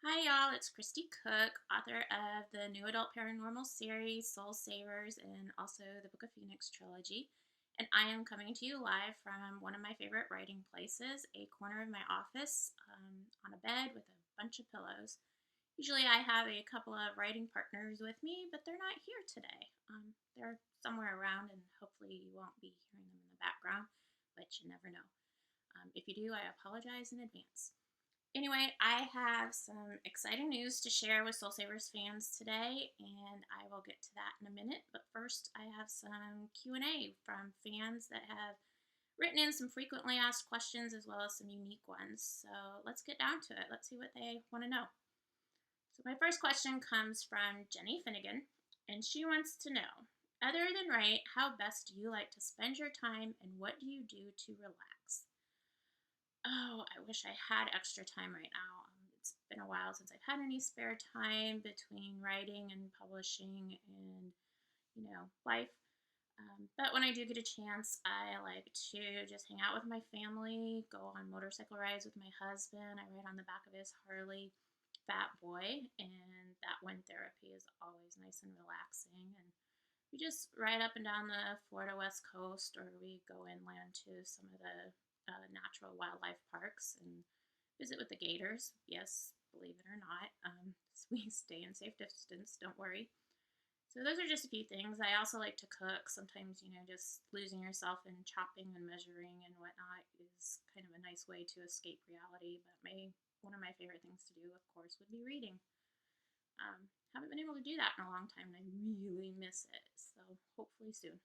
Hi, y'all. It's Kristie Cook, author of the new adult paranormal series, Soul Savers, and also the Book of Phoenix trilogy. And I am coming to you live from one of my favorite writing places, a corner of my office, on a bed with a bunch of pillows. Usually I have a couple of writing partners with me, but they're not here today. They're somewhere around, and hopefully you won't be hearing them in the background, but you never know. If you do, I apologize in advance. Anyway, I have some exciting news to share with Soul Savers fans today, and I will get to that in a minute. But first, I have some Q&A from fans that have written in some frequently asked questions as well as some unique ones. So let's get down to it. Let's see what they want to know. So my first question comes from Jenny Finnegan, and she wants to know, other than write, how best do you like to spend your time, and what do you do to relax? Oh, I wish I had extra time right now. It's been a while since I've had any spare time between writing and publishing and, life. But when I do get a chance, I like to just hang out with my family, go on motorcycle rides with my husband. I ride on the back of his Harley, Fat Boy, and that wind therapy is always nice and relaxing. And we just ride up and down the Florida West Coast, or we go inland to some of the natural wildlife parks and visit with the gators. Yes, believe it or not. So we stay in safe distance, don't worry. So those are just a few things. I also like to cook. Sometimes, just losing yourself in chopping and measuring and whatnot is kind of a nice way to escape reality. But one of my favorite things to do, of course, would be reading. Haven't been able to do that in a long time, and I really miss it. So hopefully soon.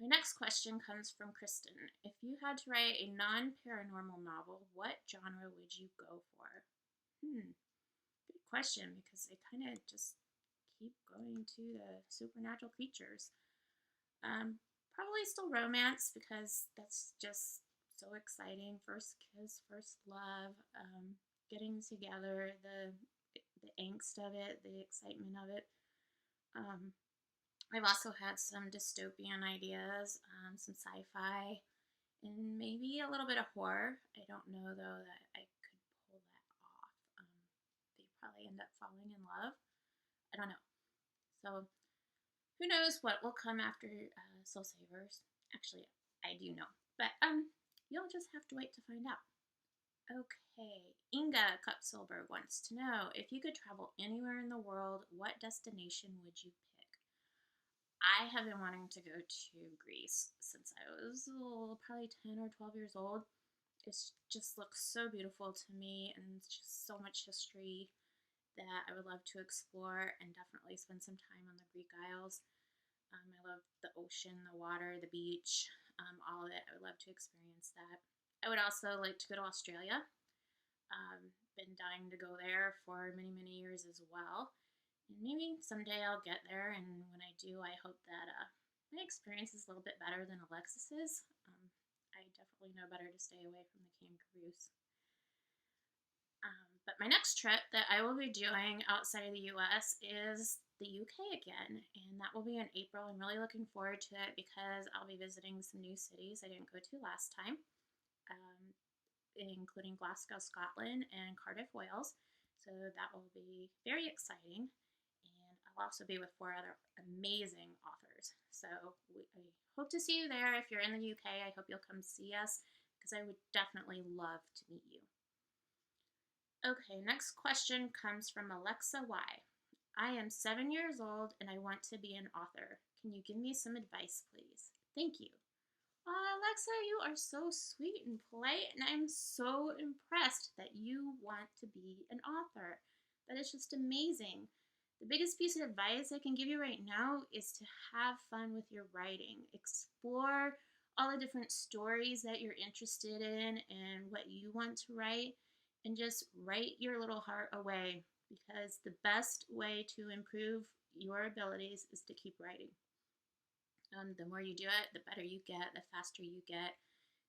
My next question comes from Kristen. If you had to write a non-paranormal novel, what genre would you go for? Good question, because they kind of just keep going to the supernatural creatures. Probably still romance, because that's just so exciting. First kiss, first love, getting together, the angst of it, the excitement of it. I've also had some dystopian ideas, some sci-fi, and maybe a little bit of horror. I don't know though that I could pull that off. They probably end up falling in love. I don't know. So who knows what will come after Soul Savers? Actually, I do know, but you'll just have to wait to find out. Okay, Inga Kupsilberg wants to know, if you could travel anywhere in the world, what destination would you pick? I have been wanting to go to Greece since I was probably 10 or 12 years old. It just looks so beautiful to me, and it's just so much history that I would love to explore, and definitely spend some time on the Greek Isles. I love the ocean, the water, the beach, all of it. I would love to experience that. I would also like to go to Australia. Been dying to go there for many, many years as well. And maybe someday I'll get there, and when I do, I hope that my experience is a little bit better than Alexis's. I definitely know better to stay away from the kangaroos. But my next trip that I will be doing outside of the US is the UK again, and that will be in April. I'm really looking forward to it because I'll be visiting some new cities I didn't go to last time, including Glasgow, Scotland, and Cardiff, Wales. So that will be very exciting. And I'll also be with 4 other amazing authors. So I hope to see you there. If you're in the UK, I hope you'll come see us, because I would definitely love to meet you. Okay, next question comes from Alexa Y. I am 7 years old and I want to be an author. Can you give me some advice, please? Thank you. Alexa, you are so sweet and polite, and I'm so impressed that you want to be an author. That is just amazing. The biggest piece of advice I can give you right now is to have fun with your writing. Explore all the different stories that you're interested in and what you want to write, and just write your little heart away, because the best way to improve your abilities is to keep writing. The more you do it, the better you get, the faster you get,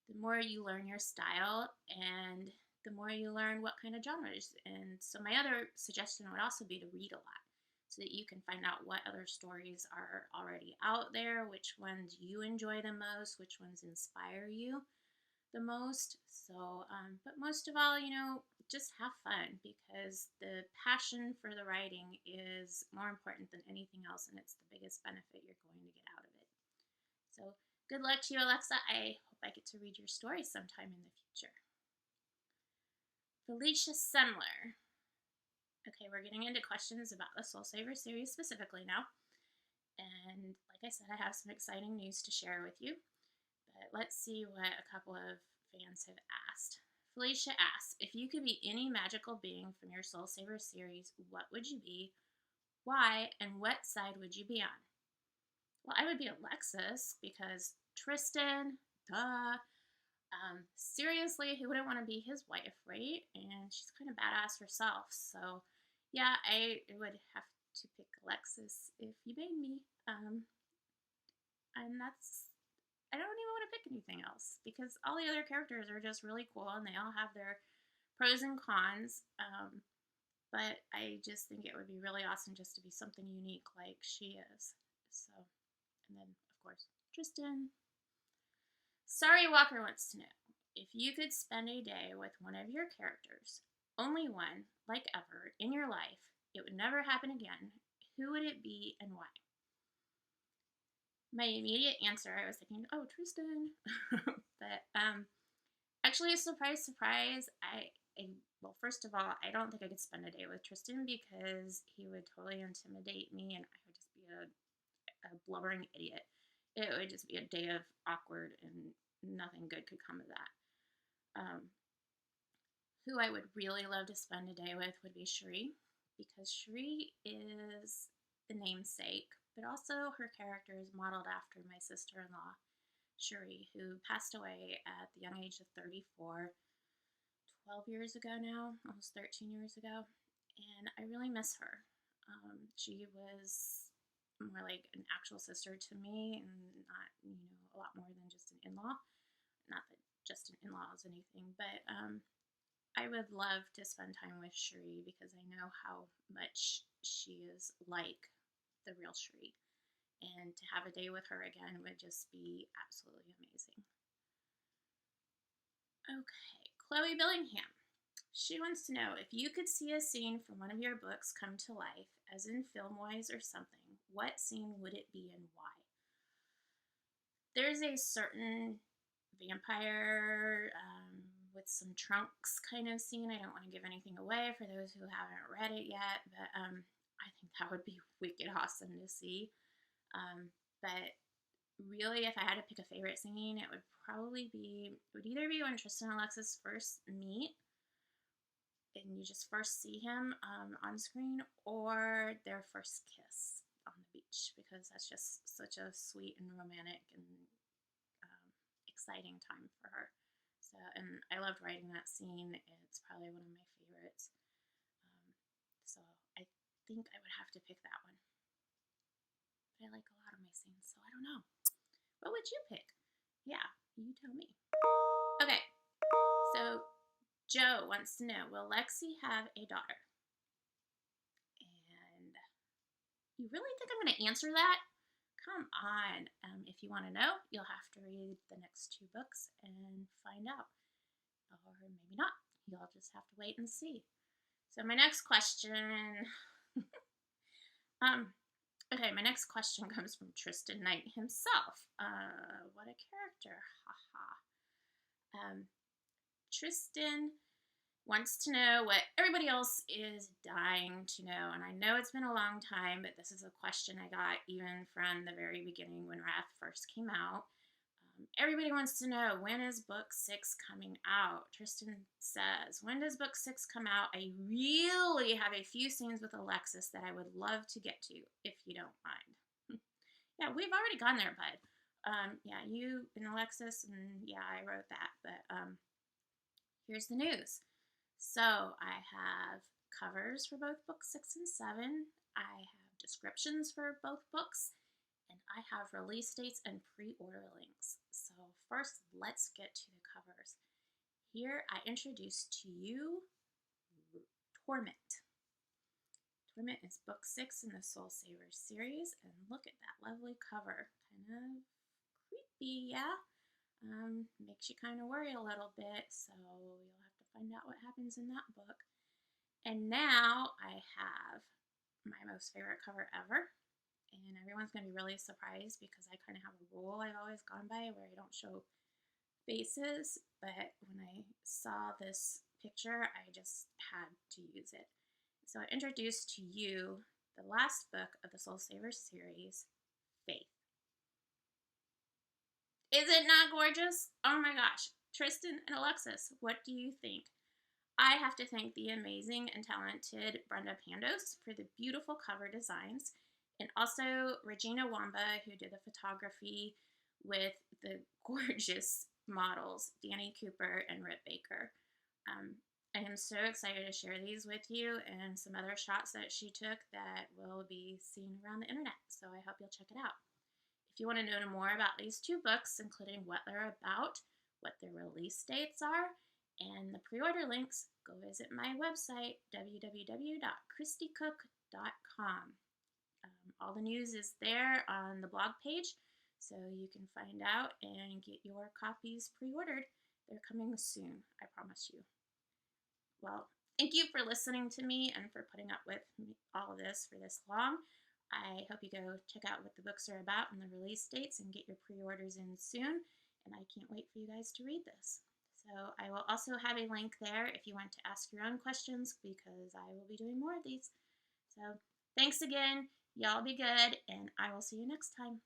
the more you learn your style, and the more you learn what kind of genres. And so my other suggestion would also be to read a lot, so that you can find out what other stories are already out there, which ones you enjoy the most, which ones inspire you the most. So, but most of all, just have fun, because the passion for the writing is more important than anything else, and it's the biggest benefit you're going to get out of it. So, good luck to you, Alexa. I hope I get to read your story sometime in the future. Felicia Semler. Okay, we're getting into questions about the Soul Saver series specifically now. And like I said, I have some exciting news to share with you. But let's see what a couple of fans have asked. Felicia asks, if you could be any magical being from your Soul Saver series, what would you be? Why? And what side would you be on? Well, I would be Alexis, because Tristan, duh. Seriously, who wouldn't want to be his wife, right? And she's kind of badass herself. So, yeah, I would have to pick Alexis if you made me. And I don't even want to pick anything else, because all the other characters are just really cool and they all have their pros and cons. But I just think it would be really awesome just to be something unique like she is. So, and then, of course, Tristan. Sorry Walker wants to know, if you could spend a day with one of your characters, only one, like ever, in your life, it would never happen again, who would it be and why? My immediate answer, I was thinking, oh, Tristan. But actually, surprise, surprise, well, first of all, I don't think I could spend a day with Tristan, because he would totally intimidate me and I would just be a blubbering idiot. It would just be a day of awkward and nothing good could come of that. Who I would really love to spend a day with would be Cherie, because Cherie is the namesake, but also her character is modeled after my sister-in-law, Cherie, who passed away at the young age of 34, 12 years ago now, almost 13 years ago, and I really miss her. She was more like an actual sister to me, and not, a lot more than just an in-law. Not that just an in-law is anything, but I would love to spend time with Cherie, because I know how much she is like the real Cherie. And to have a day with her again would just be absolutely amazing. Okay, Chloe Billingham. She wants to know, if you could see a scene from one of your books come to life, as in film-wise or something, what scene would it be and why? There's a certain vampire with some trunks kind of scene. I don't want to give anything away for those who haven't read it yet, but I think that would be wicked awesome to see. But really, if I had to pick a favorite scene, it would either be when Tristan and Alexis first meet and you just first see him on screen, or their first kiss on the beach, because that's just such a sweet and romantic and exciting time for her. So, and I loved writing that scene. It's probably one of my favorites. So I think I would have to pick that one. But I like a lot of my scenes, so I don't know. What would you pick? Yeah, you tell me. Okay, so Joe wants to know, will Lexi have a daughter? And you really think I'm going to answer that? Come on. If you want to know, you'll have to read the next 2 books and find out. Or maybe not. You'll just have to wait and see. So my next question... okay, my next question comes from Tristan Knight himself. What a character. Haha. Tristan wants to know what everybody else is dying to know. And I know it's been a long time, but this is a question I got even from the very beginning when Wrath first came out. Everybody wants to know, when is book 6 coming out? Tristan says, when does book 6 come out? I really have a few scenes with Alexis that I would love to get to, if you don't mind. Yeah, we've already gone there, bud. Yeah, you and Alexis, and yeah, I wrote that. But here's the news. So I have covers for both books 6 and 7. I have descriptions for both books. And I have release dates and pre-order links. So first, let's get to the covers. Here I introduce to you Torment. Torment is book 6 in the Soul Savers series, and look at that lovely cover. Kind of creepy, yeah? Makes you kind of worry a little bit, so you'll have to find out what happens in that book. And now I have my most favorite cover ever. And everyone's going to be really surprised because I kind of have a rule I've always gone by where I don't show faces. But when I saw this picture, I just had to use it. So I introduced to you the last book of the Soul Savers series, Faith. Is it not gorgeous? Oh my gosh. Tristan and Alexis, what do you think? I have to thank the amazing and talented Brenda Pandos for the beautiful cover designs, and also Regina Wamba, who did the photography with the gorgeous models, Danny Cooper and Rip Baker. I am so excited to share these with you and some other shots that she took that will be seen around the internet, so I hope you'll check it out. If you want to know more about these two books, including what they're about, what their release dates are, and the pre-order links, go visit my website, www.kristiecook.com. All the news is there on the blog page, so you can find out and get your copies pre-ordered. They're coming soon, I promise you. Well, thank you for listening to me and for putting up with all of this for this long. I hope you go check out what the books are about and the release dates and get your pre-orders in soon. And I can't wait for you guys to read this. So I will also have a link there if you want to ask your own questions because I will be doing more of these. So thanks again. Y'all be good, and I will see you next time.